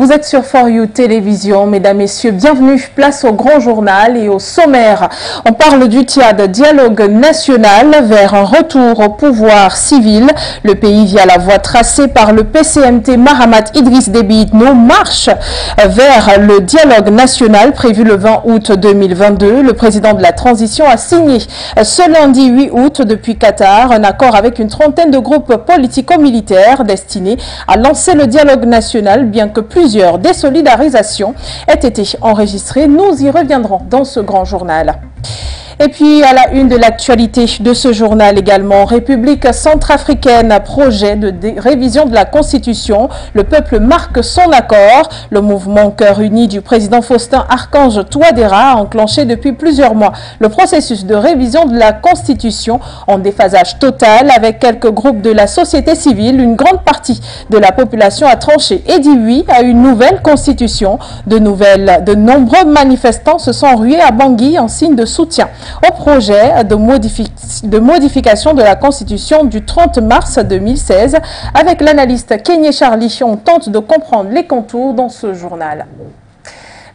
Vous êtes sur For You Télévision, mesdames, messieurs, bienvenue. Place au grand journal et au sommaire. On parle du Tchad, dialogue national vers un retour au pouvoir civil. Le pays, via la voie tracée par le PCMT Mahamat Idriss Déby Itno, marche vers le dialogue national prévu le 20 août 2022. Le président de la transition a signé ce lundi 8 août depuis Qatar un accord avec une trentaine de groupes politico-militaires destinés à lancer le dialogue national, bien que plusieurs désolidarisations aient été enregistrées. Nous y reviendrons dans ce grand journal. Et puis, à la une de l'actualité de ce journal également, République centrafricaine, projet de révision de la Constitution. Le peuple marque son accord. Le mouvement Cœur Uni du président Faustin Archange Touadéra a enclenché depuis plusieurs mois le processus de révision de la Constitution en déphasage total avec quelques groupes de la société civile. Une grande partie de la population a tranché et dit oui à une nouvelle Constitution. De nombreux manifestants se sont rués à Bangui en signe de soutien au projet de modification de la Constitution du 30 mars 2016. Avec l'analyste Kenye Charlie, on tente de comprendre les contours dans ce journal.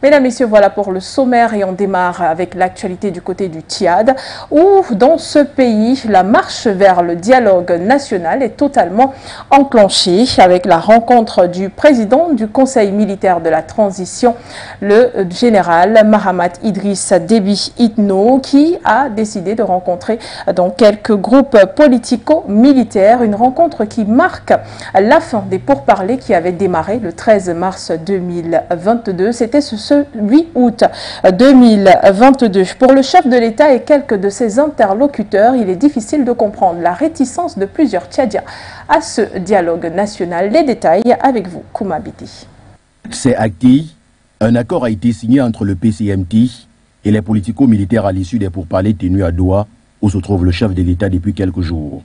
Mesdames, Messieurs, voilà pour le sommaire et on démarre avec l'actualité du côté du Tchad où dans ce pays, la marche vers le dialogue national est totalement enclenchée avec la rencontre du président du Conseil militaire de la transition, le général Mahamat Idriss Déby Itno, qui a décidé de rencontrer donc quelques groupes politico-militaires. Une rencontre qui marque la fin des pourparlers qui avaient démarré le 13 mars 2022. C'était ce 8 août 2022. Pour le chef de l'État et quelques de ses interlocuteurs, il est difficile de comprendre la réticence de plusieurs Tchadiens à ce dialogue national. Les détails avec vous, Kouma Biti. C'est acquis. Un accord a été signé entre le PCMT et les politico-militaires à l'issue des pourparlers tenus à Doha, où se trouve le chef de l'État depuis quelques jours.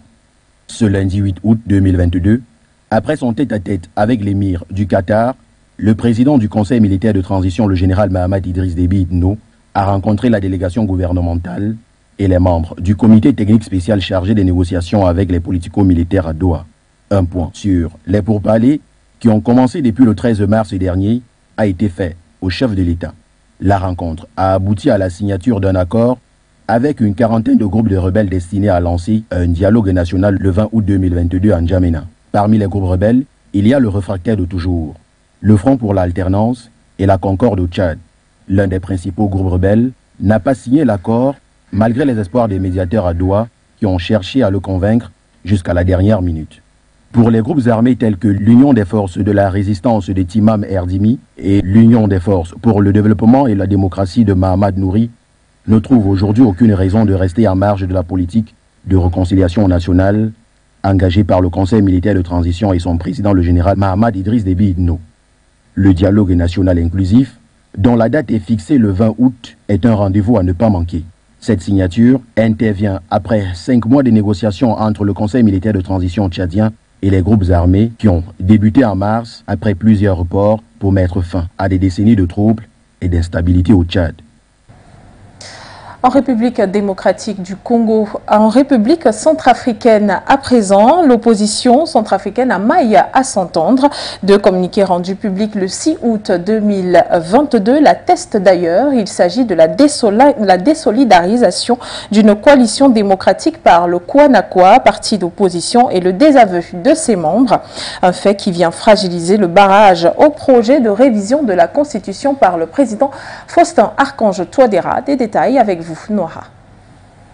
Ce lundi 8 août 2022, après son tête-à-tête avec l'émir du Qatar, le président du Conseil militaire de transition, le général Mahamat Idriss Déby Itno, a rencontré la délégation gouvernementale et les membres du comité technique spécial chargé des négociations avec les politico-militaires à Doha. Un point sur les pourparlers qui ont commencé depuis le 13 mars dernier a été fait au chef de l'État. La rencontre a abouti à la signature d'un accord avec une quarantaine de groupes de rebelles destinés à lancer un dialogue national le 20 août 2022 à N'Djamena. Parmi les groupes rebelles, il y a le réfractaire de toujours, le Front pour l'alternance et la Concorde au Tchad. L'un des principaux groupes rebelles n'a pas signé l'accord malgré les espoirs des médiateurs à Doha qui ont cherché à le convaincre jusqu'à la dernière minute. Pour les groupes armés tels que l'Union des forces de la résistance de Timam Erdimi et l'Union des forces pour le développement et la démocratie de Mahamad Nouri, ne trouvent aujourd'hui aucune raison de rester en marge de la politique de réconciliation nationale engagée par le Conseil militaire de transition et son président le général Mahamat Idriss Déby Itno. Le dialogue national inclusif, dont la date est fixée le 20 août, est un rendez-vous à ne pas manquer. Cette signature intervient après 5 mois de négociations entre le Conseil militaire de transition tchadien et les groupes armés qui ont débuté en mars après plusieurs reports pour mettre fin à des décennies de troubles et d'instabilité au Tchad. En République démocratique du Congo, en République centrafricaine à présent, l'opposition centrafricaine a maille à s'entendre. Deux communiqués rendus publics le 6 août 2022 l'attestent d'ailleurs. Il s'agit de la désolidarisation d'une coalition démocratique par le Kwanakwa, parti d'opposition, et le désaveu de ses membres. Un fait qui vient fragiliser le barrage au projet de révision de la Constitution par le président Faustin Archange Touadéra. Des détails avec vous. Noira.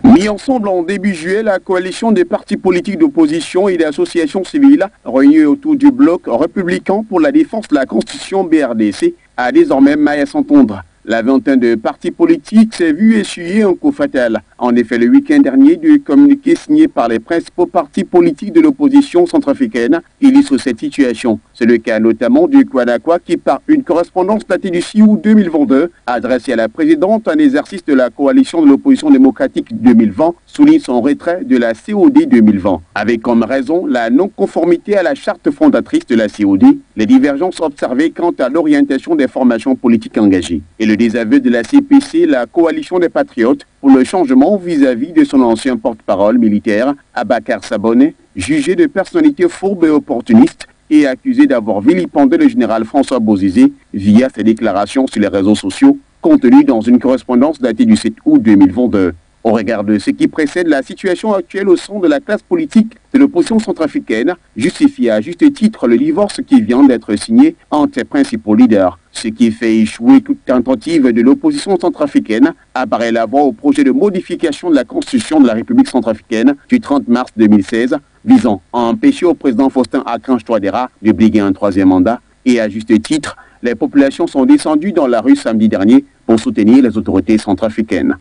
Mis ensemble en début juillet, la coalition des partis politiques d'opposition et des associations civiles réunies autour du bloc républicain pour la défense de la Constitution BRDC a désormais maille à s'entendre. La vingtaine de partis politiques s'est vue essuyer un coup fatal. En effet, le week-end dernier, du communiqué signé par les principaux partis politiques de l'opposition centrafricaine illustre cette situation. C'est le cas notamment du Kwanakwa qui, par une correspondance datée du 6 août 2022, adressée à la présidente en exercice de la coalition de l'opposition démocratique 2020, souligne son retrait de la COD 2020. Avec comme raison la non-conformité à la charte fondatrice de la COD, les divergences observées quant à l'orientation des formations politiques engagées et le désaveu de la CPC, la coalition des patriotes, pour le changement vis-à-vis de son ancien porte-parole militaire, Abakar Sabone, jugé de personnalité fourbe et opportuniste, est accusé d'avoir vilipendé le général François Bozizé via ses déclarations sur les réseaux sociaux contenues dans une correspondance datée du 7 août 2022. Au regard de ce qui précède, la situation actuelle au sein de la classe politique de l'opposition centrafricaine justifie à juste titre le divorce qui vient d'être signé entre ses principaux leaders. Ce qui fait échouer toute tentative de l'opposition centrafricaine apparaît la voie au projet de modification de la Constitution de la République centrafricaine du 30 mars 2016 visant à empêcher au président Faustin Archange Touadéra de briguer un troisième mandat. Et à juste titre, les populations sont descendues dans la rue samedi dernier pour soutenir les autorités centrafricaines.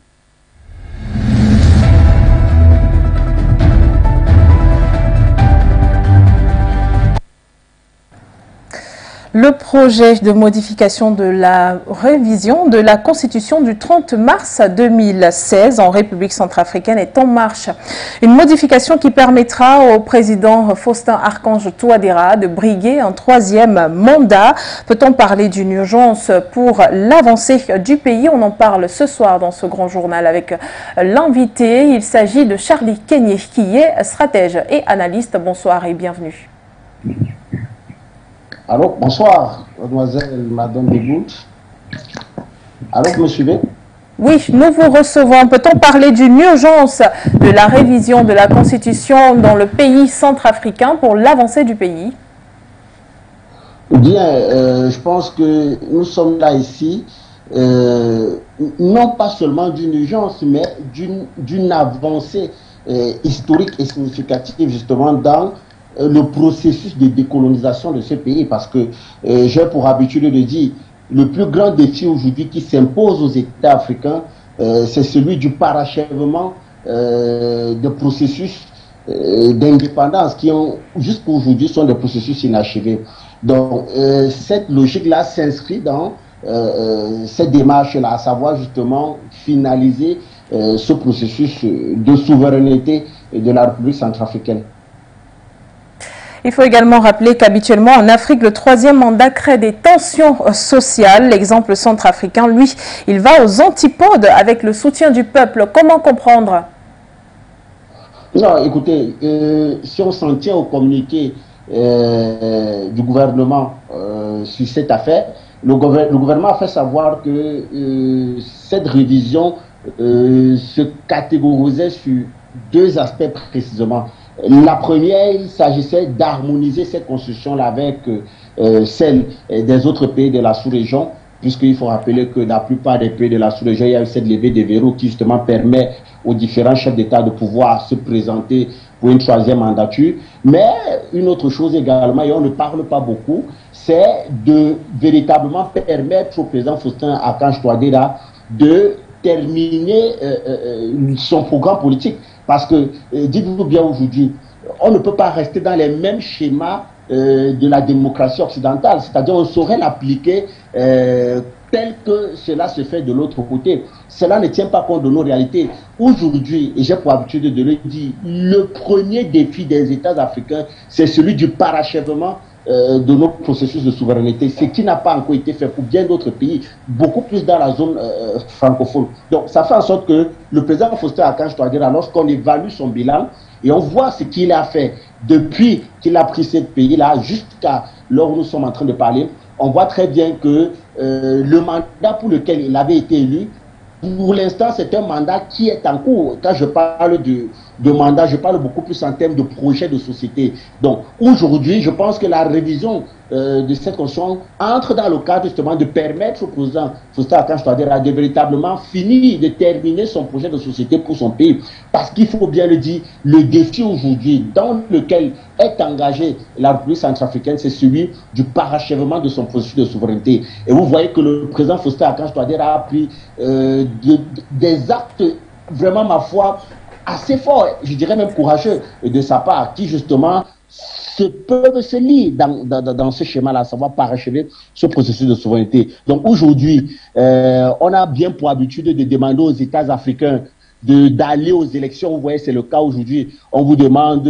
Le projet de modification de la révision de la Constitution du 30 mars 2016 en République centrafricaine est en marche. Une modification qui permettra au président Faustin Archange Touadéra de briguer un troisième mandat. Peut-on parler d'une urgence pour l'avancée du pays? On en parle ce soir dans ce grand journal avec l'invité. Il s'agit de Charlie Kenyé qui est stratège et analyste. Bonsoir et bienvenue. Alors, bonsoir, mademoiselle, madame Degout. Alors, vous me suivez? Oui, nous vous recevons. Peut-on parler d'une urgence de la révision de la Constitution dans le pays centrafricain pour l'avancée du pays? Bien, je pense que nous sommes là ici, non pas seulement d'une urgence, mais d'une avancée historique et significative justement dans le processus de décolonisation de ce pays, parce que j'ai pour habitude de dire le plus grand défi aujourd'hui qui s'impose aux États africains, c'est celui du parachèvement de processus d'indépendance qui ont jusqu'à aujourd'hui sont des processus inachevés. Donc cette logique-là s'inscrit dans cette démarche-là, à savoir justement finaliser ce processus de souveraineté de la République centrafricaine. Il faut également rappeler qu'habituellement en Afrique, le troisième mandat crée des tensions sociales. L'exemple centrafricain, lui, il va aux antipodes avec le soutien du peuple. Comment comprendre? Non, écoutez, si on s'en tient au communiqué du gouvernement sur cette affaire, le gouvernement a fait savoir que cette révision se catégorisait sur deux aspects précisément. La première, il s'agissait d'harmoniser cette constitution-là avec celle des autres pays de la sous-région, puisqu'il faut rappeler que la plupart des pays de la sous-région, il y a eu cette levée des verrous qui justement permet aux différents chefs d'État de pouvoir se présenter pour une troisième mandature. Mais une autre chose également, et on ne parle pas beaucoup, c'est de véritablement permettre au président Faustin Archange Touadéra de terminer son programme politique. Parce que, dites-vous bien aujourd'hui, on ne peut pas rester dans les mêmes schémas de la démocratie occidentale. C'est-à-dire on saurait l'appliquer tel que cela se fait de l'autre côté. Cela ne tient pas compte de nos réalités. Aujourd'hui, et j'ai pour habitude de le dire, le premier défi des États africains, c'est celui du parachèvement de nos processus de souveraineté, ce qui n'a pas encore été fait pour bien d'autres pays, beaucoup plus dans la zone francophone. Donc ça fait en sorte que le président Faustin Archange Touadéra, lorsqu'on évalue son bilan et on voit ce qu'il a fait depuis qu'il a pris ce pays-là jusqu'à l'heure où nous sommes en train de parler, on voit très bien que le mandat pour lequel il avait été élu, pour l'instant, c'est un mandat qui est en cours. Quand je parle de mandat, je parle beaucoup plus en termes de projet de société. Donc, aujourd'hui, je pense que la révision de cette constitution entre dans le cadre justement de permettre au président Faustin Archange Touadéra de véritablement finir, de terminer son projet de société pour son pays. Parce qu'il faut bien le dire, le défi aujourd'hui dans lequel est engagée la République centrafricaine, c'est celui du parachèvement de son processus de souveraineté. Et vous voyez que le président Faustin Archange Touadéra a pris des actes vraiment, ma foi, assez forts, je dirais même courageux de sa part, qui justement peuvent se lier dans ce schéma-là, à savoir parachever ce processus de souveraineté. Donc aujourd'hui, on a bien pour habitude de demander aux États africains d'aller aux élections. Vous voyez, c'est le cas aujourd'hui. On demande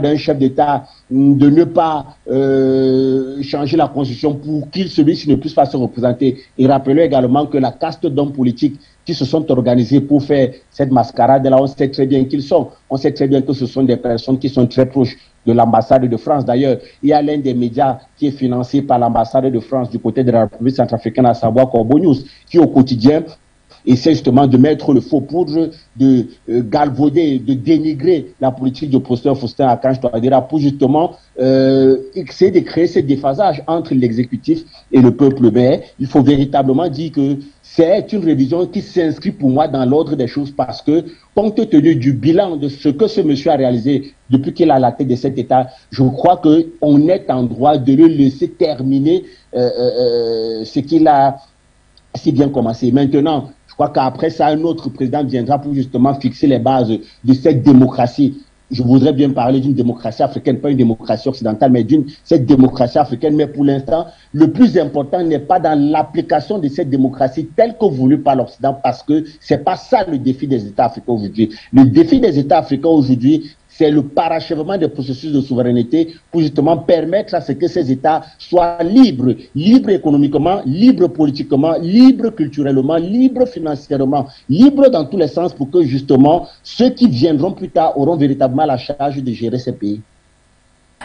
à un chef d'État de ne pas changer la constitution pour qu'il celui-ci ne puisse pas se représenter. Et rappelons également que la caste d'hommes politiques qui se sont organisés pour faire cette mascarade-là, on sait très bien qu'ils sont. On sait très bien que ce sont des personnes qui sont très proches de l'ambassade de France. D'ailleurs, il y a l'un des médias qui est financé par l'ambassade de France du côté de la République centrafricaine, à savoir Corbeau News, qui au quotidien essaie justement de mettre le faux poudre, de galvauder, de dénigrer la politique du professeur Faustin Archange Touadéra pour justement essayer de créer ce déphasage entre l'exécutif et le peuple. Mais il faut véritablement dire que c'est une révision qui s'inscrit pour moi dans l'ordre des choses parce que, compte tenu du bilan de ce que ce monsieur a réalisé depuis qu'il a la tête de cet État, je crois qu'on est en droit de le laisser terminer ce qu'il a si bien commencé. Maintenant, je crois qu'après ça, un autre président viendra pour justement fixer les bases de cette démocratie. Je voudrais bien parler d'une démocratie africaine, pas une démocratie occidentale, mais cette démocratie africaine. Mais pour l'instant, le plus important n'est pas dans l'application de cette démocratie telle que voulue par l'Occident, parce que c'est pas ça le défi des États africains aujourd'hui. Le défi des États africains aujourd'hui, c'est le parachèvement des processus de souveraineté pour justement permettre à ce que ces États soient libres, libres économiquement, libres politiquement, libres culturellement, libres financièrement, libres dans tous les sens pour que justement ceux qui viendront plus tard auront véritablement la charge de gérer ces pays.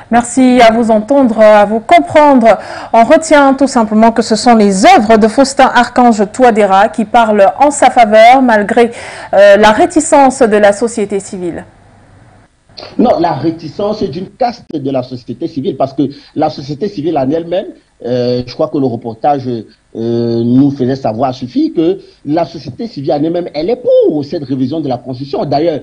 Merci à vous entendre, à vous comprendre. On retient tout simplement que ce sont les œuvres de Faustin Archange Touadéra qui parlent en sa faveur malgré la réticence de la société civile. Non, la réticence d'une caste de la société civile, parce que la société civile en elle-même, je crois que le reportage nous faisait savoir, suffit que la société civile en elle-même, elle est pour cette révision de la Constitution. D'ailleurs,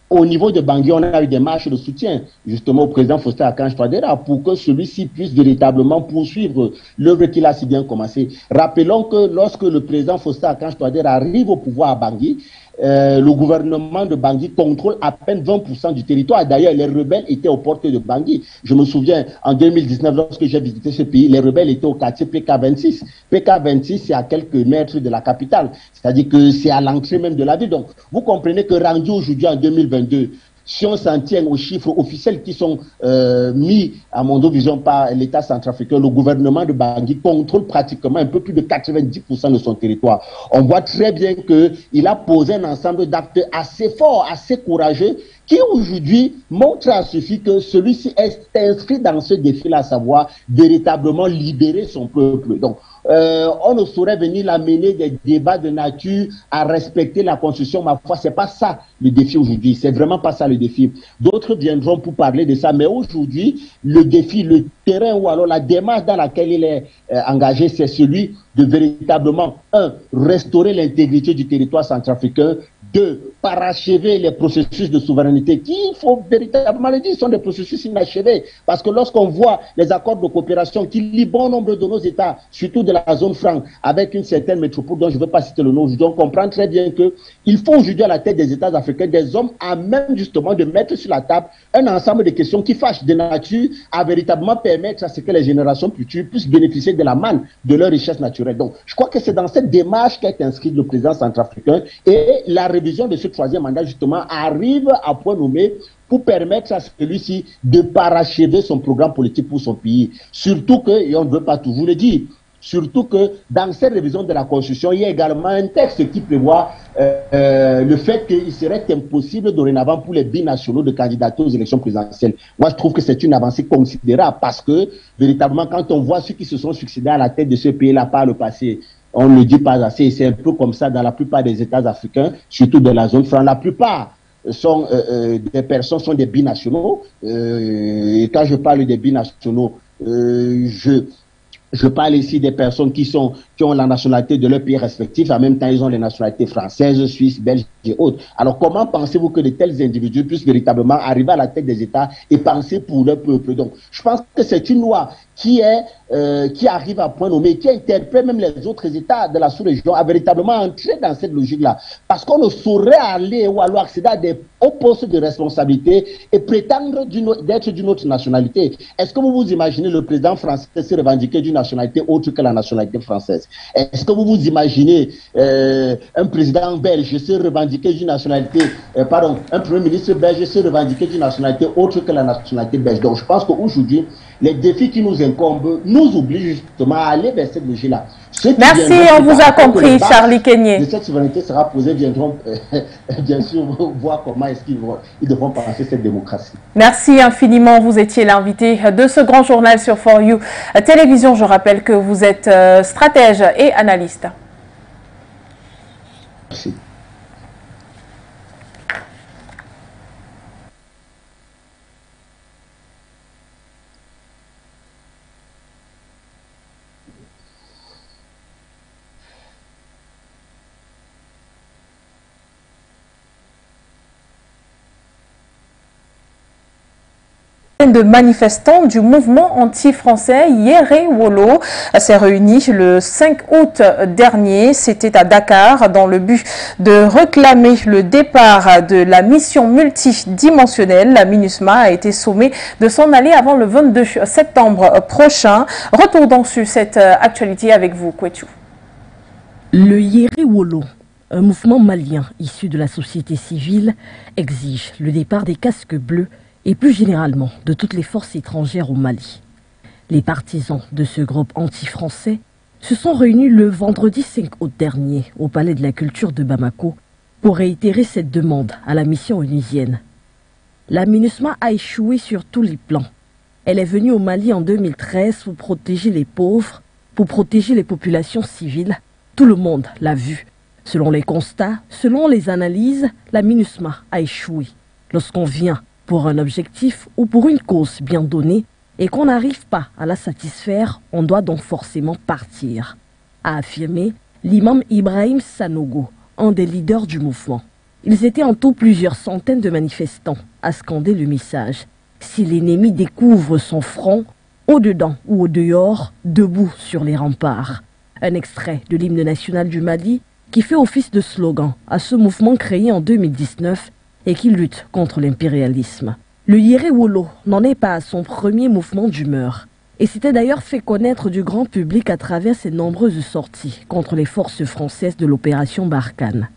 au niveau de Bangui, on a eu des marches de soutien justement au président Faustin Archange Touadéra pour que celui-ci puisse véritablement poursuivre l'œuvre qu'il a si bien commencé. Rappelons que lorsque le président Faustin Archange Touadéra arrive au pouvoir à Bangui, le gouvernement de Bangui contrôle à peine 20% du territoire. D'ailleurs, les rebelles étaient aux portes de Bangui. Je me souviens, en 2019, lorsque j'ai visité ce pays, les rebelles étaient au quartier PK26. PK26, c'est à quelques mètres de la capitale. C'est-à-dire que c'est à l'entrée même de la ville. Donc, vous comprenez que rendu aujourd'hui en 2022, si on s'en tient aux chiffres officiels qui sont mis à Mondovision par l'État centrafricain, le gouvernement de Bangui contrôle pratiquement un peu plus de 90% de son territoire. On voit très bien qu'il a posé un ensemble d'actes assez forts, assez courageux, qui aujourd'hui montre à suffit que celui-ci est inscrit dans ce défi-là, à savoir véritablement libérer son peuple. Donc, on ne saurait venir l'amener des débats de nature à respecter la Constitution. Ma foi, c'est pas ça le défi aujourd'hui. C'est vraiment pas ça le défi. D'autres viendront pour parler de ça, mais aujourd'hui, le défi, le terrain ou alors la démarche dans laquelle il est engagé, c'est celui de véritablement, restaurer l'intégrité du territoire centrafricain, 2, parachever les processus de souveraineté qui, il faut véritablement le dire, sont des processus inachevés. Parce que lorsqu'on voit les accords de coopération qui lient bon nombre de nos États, surtout de la zone franc, avec une certaine métropole dont je ne veux pas citer le nom, on comprend très bien qu'il faut aujourd'hui à la tête des États africains des hommes à même justement de mettre sur la table un ensemble de questions qui fâchent de nature à véritablement permettre à ce que les générations futures puissent bénéficier de la manne de leur richesse naturelle. Donc, je crois que c'est dans cette démarche qu'est inscrit le président centrafricain et la révision de ce troisième mandat, justement, arrive à point nommé pour permettre à celui-ci de parachever son programme politique pour son pays. Surtout que, et on ne veut pas toujours le dire, surtout que dans cette révision de la Constitution, il y a également un texte qui prévoit le fait qu'il serait impossible dorénavant pour les binationaux de candidater aux élections présidentielles. Moi, je trouve que c'est une avancée considérable parce que, véritablement, quand on voit ceux qui se sont succédés à la tête de ce pays-là par le passé, on ne le dit pas assez, c'est un peu comme ça dans la plupart des États africains, surtout de la zone franc. La plupart sont des personnes sont des binationaux. Et quand je parle des binationaux, je parle ici des personnes qui ont la nationalité de leur pays respectif, en même temps ils ont les nationalités françaises, suisses, belges et autres. Alors comment pensez-vous que de tels individus puissent véritablement arriver à la tête des États et penser pour leur peuple? Donc je pense que c'est une loi qui arrive à point nommé, qui interpelle même les autres États de la sous-région à véritablement entrer dans cette logique-là. Parce qu'on ne saurait aller ou alors accéder à des hauts postes de responsabilité et prétendre d'être d'une autre nationalité. Est-ce que vous vous imaginez le président français se revendiquer d'une nationalité autre que la nationalité française? Est-ce que vous vous imaginez un président belge se revendiquer revendiquer d'une nationalité, un premier ministre belge se revendiquer d'une nationalité autre que la nationalité belge. Donc je pense qu'aujourd'hui, les défis qui nous incombent nous obligent justement à aller vers cette logique-là. Merci, on vous a compris, Charlie Kenyé. Cette souveraineté sera posée, viendront bien sûr voir comment est-ce qu'ils devront penser cette démocratie. Merci infiniment, vous étiez l'invité de ce grand journal sur For You Télévision. Je rappelle que vous êtes stratège et analyste. Merci. De manifestants du mouvement anti-français Yéré Wolo s'est réuni le 5 août dernier. C'était à Dakar dans le but de réclamer le départ de la mission multidimensionnelle. La MINUSMA a été sommée de s'en aller avant le 22 septembre prochain. Retournons sur cette actualité avec vous, Kwetu. Le Yéré Wolo, un mouvement malien issu de la société civile, exige le départ des casques bleus et plus généralement de toutes les forces étrangères au Mali. Les partisans de ce groupe anti-français se sont réunis le vendredi 5 août dernier au Palais de la Culture de Bamako pour réitérer cette demande à la mission onusienne. La MINUSMA a échoué sur tous les plans. Elle est venue au Mali en 2013 pour protéger les pauvres, pour protéger les populations civiles. Tout le monde l'a vu. Selon les constats, selon les analyses, la MINUSMA a échoué. Lorsqu'on vient pour un objectif ou pour une cause bien donnée et qu'on n'arrive pas à la satisfaire, on doit donc forcément partir, a affirmé l'imam Ibrahim Sanogo, un des leaders du mouvement. Ils étaient en tout plusieurs centaines de manifestants à scander le message. Si l'ennemi découvre son front, au-dedans ou au-dehors, debout sur les remparts. Un extrait de l'hymne national du Mali qui fait office de slogan à ce mouvement créé en 2019 et qui lutte contre l'impérialisme. Le Yéré Wolo n'en est pas à son premier mouvement d'humeur et s'était d'ailleurs fait connaître du grand public à travers ses nombreuses sorties contre les forces françaises de l'opération Barkhane.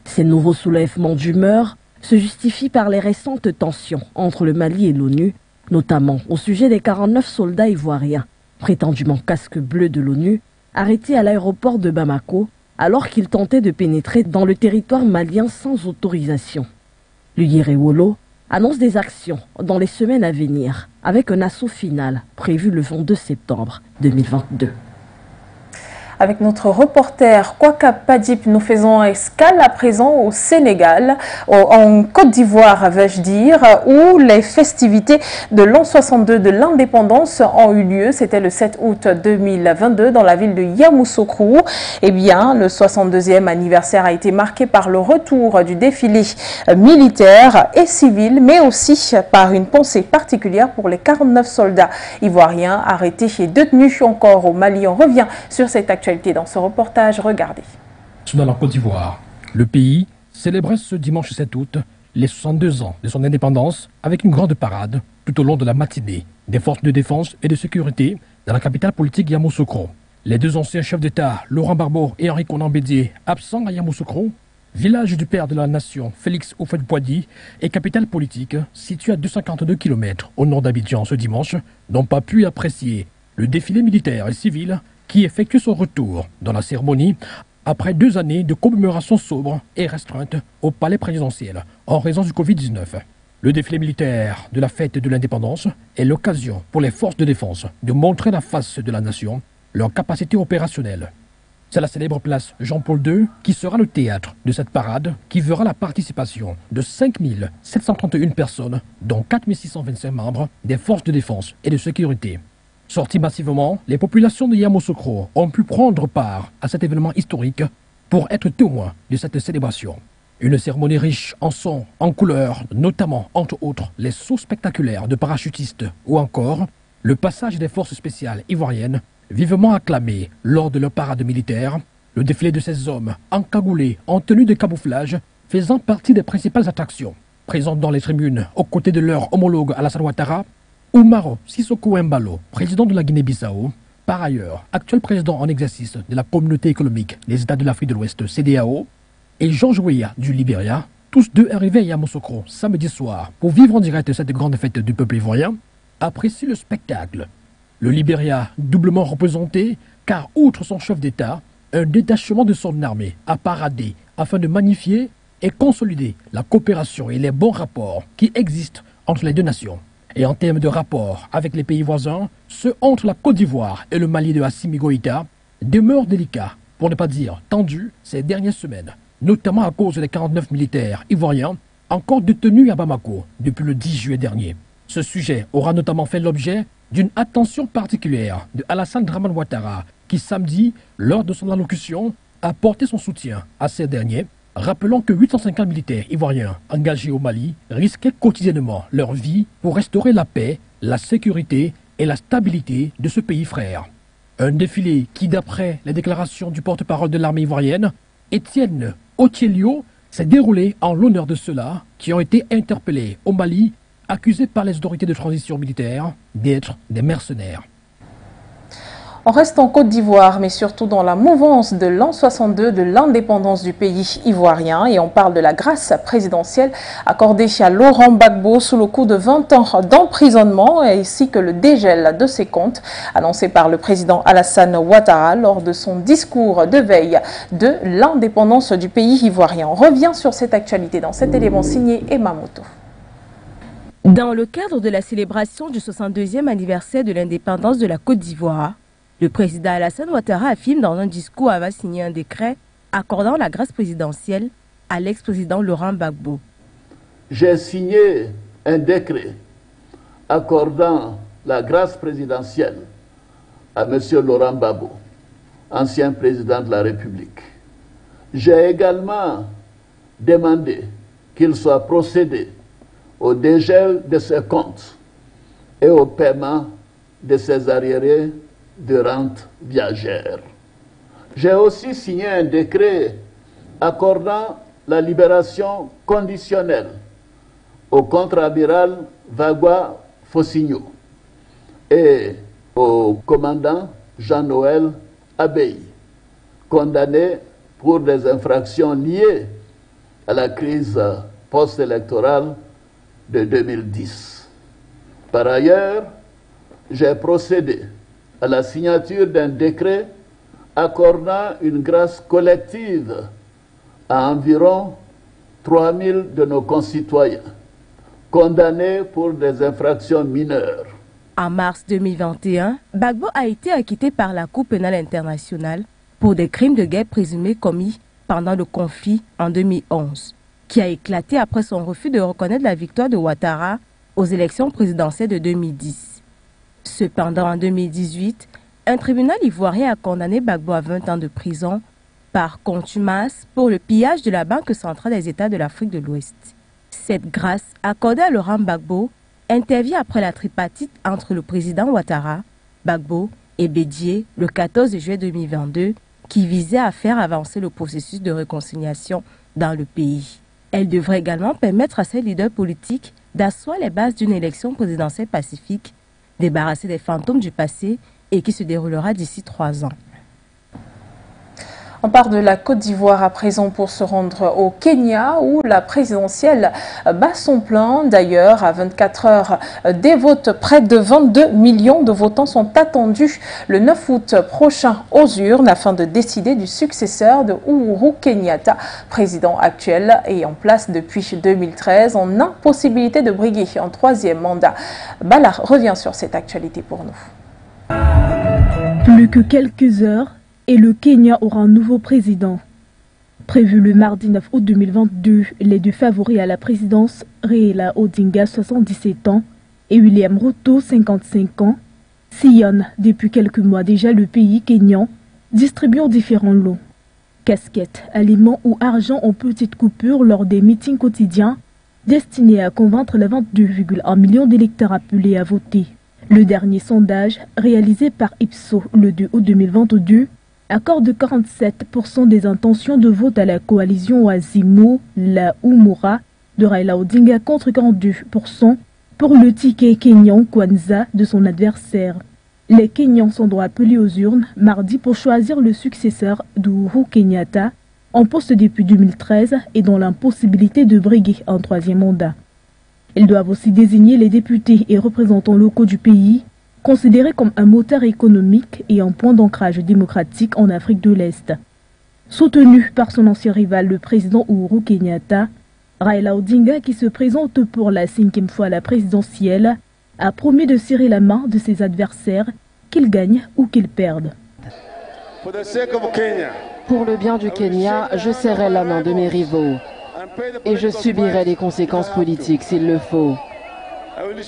Ces nouveaux soulèvements d'humeur se justifient par les récentes tensions entre le Mali et l'ONU, notamment au sujet des 49 soldats ivoiriens, prétendument casques bleus de l'ONU, arrêtés à l'aéroport de Bamako alors qu'ils tentaient de pénétrer dans le territoire malien sans autorisation. Le Yéré Wolo annonce des actions dans les semaines à venir, avec un assaut final prévu le 22 septembre 2022. Avec notre reporter Kwaka Padip, nous faisons escale à présent au Sénégal, en Côte d'Ivoire, vais-je dire, où les festivités de l'an 62 de l'indépendance ont eu lieu. C'était le 7 août 2022 dans la ville de Yamoussoukro. Eh bien, le 62e anniversaire a été marqué par le retour du défilé militaire et civil, mais aussi par une pensée particulière pour les 49 soldats ivoiriens arrêtés et détenus encore au Mali. On revient sur cette actualité dans ce reportage, regardez. Dans la Côte d'Ivoire, le pays célébrait ce dimanche 7 août les 62 ans de son indépendance avec une grande parade tout au long de la matinée des forces de défense et de sécurité dans la capitale politique Yamoussoukro. Les deux anciens chefs d'État, Laurent Gbagbo et Henri Konan Bédié, absents à Yamoussoukro, village du père de la nation, Félix Houphouët-Boigny, et capitale politique située à 252 km au nord d'Abidjan ce dimanche, n'ont pas pu apprécier le défilé militaire et civil qui effectue son retour dans la cérémonie après 2 années de commémoration sobre et restreinte au palais présidentiel en raison du Covid-19. Le défilé militaire de la fête de l'indépendance est l'occasion pour les forces de défense de montrer la face de la nation, leur capacité opérationnelle. C'est la célèbre place Jean-Paul II qui sera le théâtre de cette parade qui verra la participation de 5 731 personnes, dont 4 625 membres des forces de défense et de sécurité. Sortis massivement, les populations de Yamoussoukro ont pu prendre part à cet événement historique pour être témoins de cette célébration. Une cérémonie riche en sons, en couleurs, notamment, entre autres, les sauts spectaculaires de parachutistes ou encore le passage des forces spéciales ivoiriennes vivement acclamées lors de leur parade militaire, le défilé de ces hommes encagoulés en tenue de camouflage faisant partie des principales attractions. Présentes dans les tribunes aux côtés de leur homologue Alassane Ouattara, Oumaro Sissoko Embalo, président de la Guinée-Bissau, par ailleurs actuel président en exercice de la Communauté économique des États de l'Afrique de l'Ouest, CEDEAO, et George Weah du Libéria, tous deux arrivés à Yamoussoukro samedi soir pour vivre en direct cette grande fête du peuple ivoirien, apprécient le spectacle. Le Libéria, doublement représenté, car outre son chef d'État, un détachement de son armée a paradé afin de magnifier et consolider la coopération et les bons rapports qui existent entre les deux nations. Et en termes de rapports avec les pays voisins, ceux entre la Côte d'Ivoire et le Mali de Assimi Goïta demeurent délicats, pour ne pas dire tendus, ces dernières semaines, notamment à cause des 49 militaires ivoiriens encore détenus à Bamako depuis le 10 juillet dernier. Ce sujet aura notamment fait l'objet d'une attention particulière de Alassane Dramane Ouattara, qui samedi, lors de son allocution, a porté son soutien à ces derniers, rappelant que 850 militaires ivoiriens engagés au Mali risquaient quotidiennement leur vie pour restaurer la paix, la sécurité et la stabilité de ce pays frère. Un défilé qui, d'après les déclarations du porte-parole de l'armée ivoirienne, Étienne Otielio, s'est déroulé en l'honneur de ceux-là qui ont été interpellés au Mali, accusés par les autorités de transition militaire d'être des mercenaires. On reste en Côte d'Ivoire, mais surtout dans la mouvance de l'an 62 de l'indépendance du pays ivoirien. Et on parle de la grâce présidentielle accordée à Laurent Gbagbo sous le coup de 20 ans d'emprisonnement, ainsi que le dégel de ses comptes, annoncé par le président Alassane Ouattara lors de son discours de veille de l'indépendance du pays ivoirien. On revient sur cette actualité dans cet élément signé Emma Moto. Dans le cadre de la célébration du 62e anniversaire de l'indépendance de la Côte d'Ivoire, le président Alassane Ouattara affirme dans un discours avoir signé un décret accordant la grâce présidentielle à l'ex-président Laurent Gbagbo. J'ai signé un décret accordant la grâce présidentielle à M. Laurent Gbagbo, ancien président de la République. J'ai également demandé qu'il soit procédé au dégel de ses comptes et au paiement de ses arriérés de rente viagère. J'ai aussi signé un décret accordant la libération conditionnelle au contre-amiral Vagua Fossigno et au commandant Jean-Noël Abey, condamnés pour des infractions liées à la crise post-électorale de 2010. Par ailleurs, j'ai procédé à la signature d'un décret accordant une grâce collective à environ 3000 de nos concitoyens condamnés pour des infractions mineures. En mars 2021, Gbagbo a été acquitté par la Cour pénale internationale pour des crimes de guerre présumés commis pendant le conflit en 2011, qui a éclaté après son refus de reconnaître la victoire de Ouattara aux élections présidentielles de 2010. Cependant, en 2018, un tribunal ivoirien a condamné Gbagbo à 20 ans de prison par contumace pour le pillage de la Banque centrale des États de l'Afrique de l'Ouest. Cette grâce accordée à Laurent Gbagbo intervient après la tripartite entre le président Ouattara, Gbagbo et Bédié le 14 juillet 2022 qui visait à faire avancer le processus de réconciliation dans le pays. Elle devrait également permettre à ces leaders politiques d'asseoir les bases d'une élection présidentielle pacifique, débarrassée des fantômes du passé et qui se déroulera d'ici 3 ans. On part de la Côte d'Ivoire à présent pour se rendre au Kenya où la présidentielle bat son plein. D'ailleurs, à 24 heures des votes, près de 22 millions de votants sont attendus le 9 août prochain aux urnes afin de décider du successeur de Uhuru Kenyatta, président actuel et en place depuis 2013, en impossibilité de briguer un 3e mandat. Bala revient sur cette actualité pour nous. Plus que quelques heures et le Kenya aura un nouveau président. Prévu le mardi 9 août 2022, les deux favoris à la présidence, Raila Odinga, 77 ans, et William Ruto, 55 ans, sillonnent depuis quelques mois déjà le pays kényan, distribuant différents lots. Casquettes, aliments ou argent en petites coupures lors des meetings quotidiens, destinés à convaincre les 22,1 millions d'électeurs appelés à voter. Le dernier sondage, réalisé par Ipsos le 2 août 2022, accorde 47% des intentions de vote à la coalition Azimut la Umura de Raila Odinga contre 42% pour le ticket kényan Kwanza de son adversaire. Les Kenyans sont donc appelés aux urnes mardi pour choisir le successeur d'Uhuru Kenyatta, en poste depuis 2013 et dans l'impossibilité de briguer un troisième mandat. Ils doivent aussi désigner les députés et représentants locaux du pays, considérés comme un moteur économique et un point d'ancrage démocratique en Afrique de l'Est. Soutenu par son ancien rival, le président Uhuru Kenyatta, Raila Odinga, qui se présente pour la 5e fois à la présidentielle, a promis de serrer la main de ses adversaires, qu'ils gagnent ou qu'ils perdent. Pour le bien du Kenya, je serrai la main de mes rivaux et je subirai les conséquences politiques s'il le faut.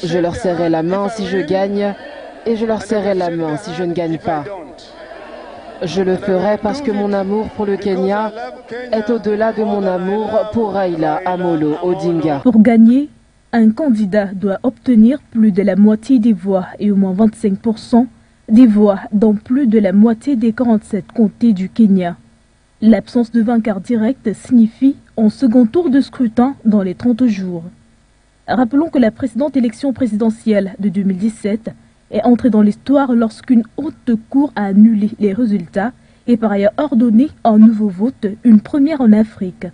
Je leur serrai la main si je gagne et je leur serrai la main si je ne gagne pas. Je le ferai parce que mon amour pour le Kenya est au-delà de mon amour pour Raila Amolo Odinga. Pour gagner, un candidat doit obtenir plus de la moitié des voix et au moins 25% des voix dans plus de la moitié des 47 comtés du Kenya. L'absence de vainqueur direct signifie un second tour de scrutin dans les 30 jours. Rappelons que la précédente élection présidentielle de 2017 est entrée dans l'histoire lorsqu'une haute cour a annulé les résultats et par ailleurs ordonné un nouveau vote, une première en Afrique.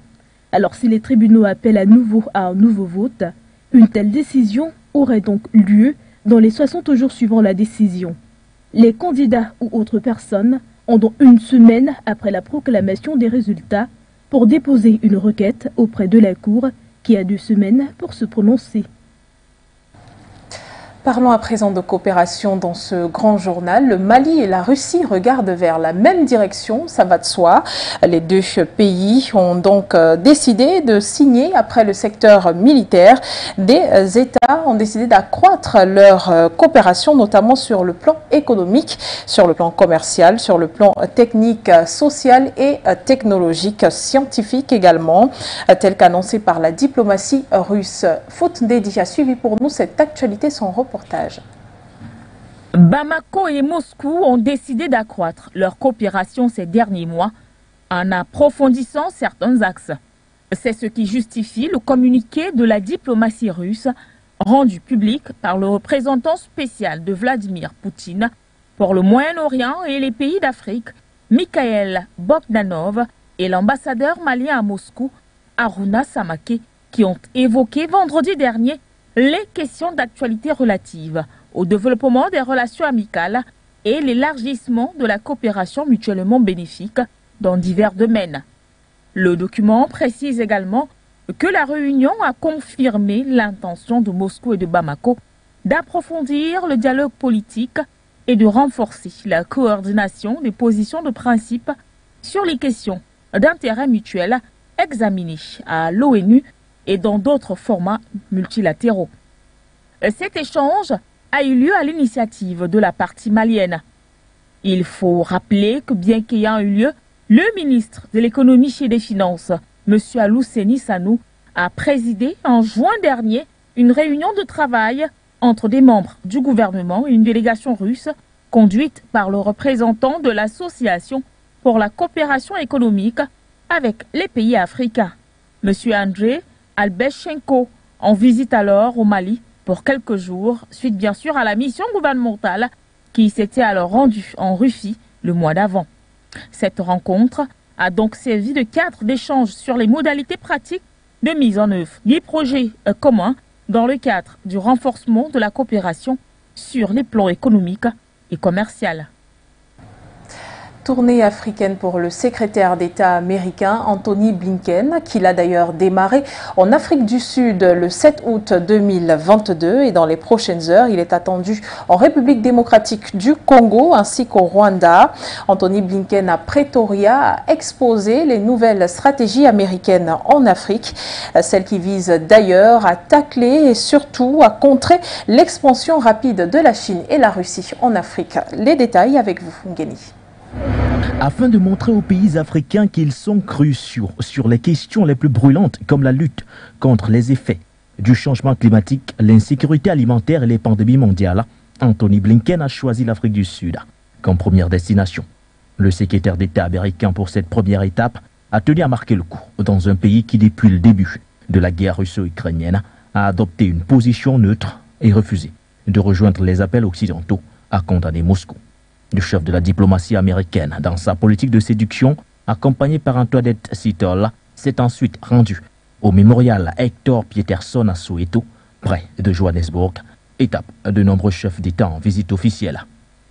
Alors si les tribunaux appellent à nouveau à un nouveau vote, une telle décision aurait donc lieu dans les 60 jours suivant la décision. Les candidats ou autres personnes ont donc une semaine après la proclamation des résultats pour déposer une requête auprès de la Cour qui a 2 semaines pour se prononcer. Parlons à présent de coopération dans ce grand journal. Le Mali et la Russie regardent vers la même direction, ça va de soi. Les deux pays ont donc décidé de signer, après le secteur militaire, des États ont décidé d'accroître leur coopération, notamment sur le plan économique, sur le plan commercial, sur le plan technique, social et technologique, scientifique également, tel qu'annoncé par la diplomatie russe. Faute Ndedi a suivi pour nous cette actualité sans reportage. Bamako et Moscou ont décidé d'accroître leur coopération ces derniers mois en approfondissant certains axes. C'est ce qui justifie le communiqué de la diplomatie russe rendu public par le représentant spécial de Vladimir Poutine pour le Moyen-Orient et les pays d'Afrique, Mikhail Bogdanov, et l'ambassadeur malien à Moscou, Aruna Samake, qui ont évoqué vendredi dernier les questions d'actualité relatives au développement des relations amicales et l'élargissement de la coopération mutuellement bénéfique dans divers domaines. Le document précise également que la réunion a confirmé l'intention de Moscou et de Bamako d'approfondir le dialogue politique et de renforcer la coordination des positions de principe sur les questions d'intérêt mutuel examinées à l'ONU et dans d'autres formats multilatéraux. Cet échange a eu lieu à l'initiative de la partie malienne. Il faut rappeler que bien qu'ayant eu lieu, le ministre de l'économie et des finances, M. Alouseni Sanou, a présidé en juin dernier une réunion de travail entre des membres du gouvernement et une délégation russe conduite par le représentant de l'Association pour la coopération économique avec les pays africains, M. André Albechenko, en visite alors au Mali pour quelques jours, suite bien sûr à la mission gouvernementale qui s'était alors rendue en Russie le mois d'avant. Cette rencontre a donc servi de cadre d'échange sur les modalités pratiques de mise en œuvre des projets communs dans le cadre du renforcement de la coopération sur les plans économiques et commerciaux. Tournée africaine pour le secrétaire d'État américain Anthony Blinken, qui l'a d'ailleurs démarré en Afrique du Sud le 7 août 2022 et dans les prochaines heures, il est attendu en République démocratique du Congo ainsi qu'au Rwanda. Anthony Blinken à Pretoria a exposé les nouvelles stratégies américaines en Afrique, celles qui visent d'ailleurs à tacler et surtout à contrer l'expansion rapide de la Chine et la Russie en Afrique. Les détails avec vous, Ngeni. Afin de montrer aux pays africains qu'ils sont cruciaux sur les questions les plus brûlantes comme la lutte contre les effets du changement climatique, l'insécurité alimentaire et les pandémies mondiales, Anthony Blinken a choisi l'Afrique du Sud comme première destination. Le secrétaire d'État américain pour cette première étape a tenu à marquer le coup dans un pays qui depuis le début de la guerre russo-ukrainienne a adopté une position neutre et refusé de rejoindre les appels occidentaux à condamner Moscou. Le chef de la diplomatie américaine, dans sa politique de séduction, accompagné par Antoinette Sitol, s'est ensuite rendu au mémorial Hector Pieterson à Soweto, près de Johannesburg, étape de nombreux chefs d'État en visite officielle.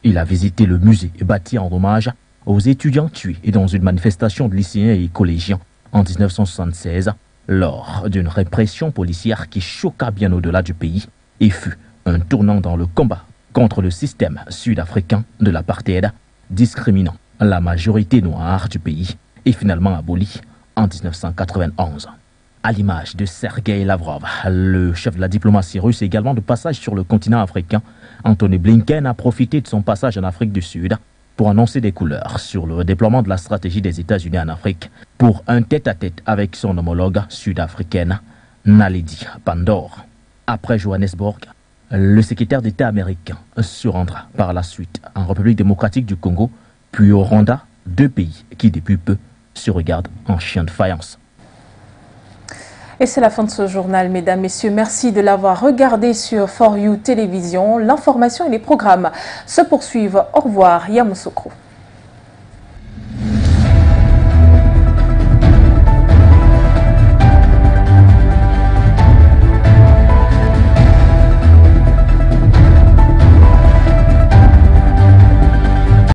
Il a visité le musée bâti en hommage aux étudiants tués dans une manifestation de lycéens et collégiens en 1976 lors d'une répression policière qui choqua bien au-delà du pays et fut un tournant dans le combat contre le système sud-africain de l'apartheid, discriminant la majorité noire du pays et finalement aboli en 1991. À l'image de Sergei Lavrov, le chef de la diplomatie russe, également de passage sur le continent africain, Antony Blinken a profité de son passage en Afrique du Sud pour annoncer des couleurs sur le déploiement de la stratégie des États-Unis en Afrique pour un tête-à-tête avec son homologue sud-africaine, Naledi Pandor. Après Johannesburg, le secrétaire d'État américain se rendra par la suite en République démocratique du Congo, puis au Rwanda, deux pays qui depuis peu se regardent en chien de faïence. Et c'est la fin de ce journal, mesdames, messieurs. Merci de l'avoir regardé sur For You Télévision. L'information et les programmes se poursuivent. Au revoir, Yamoussoukro.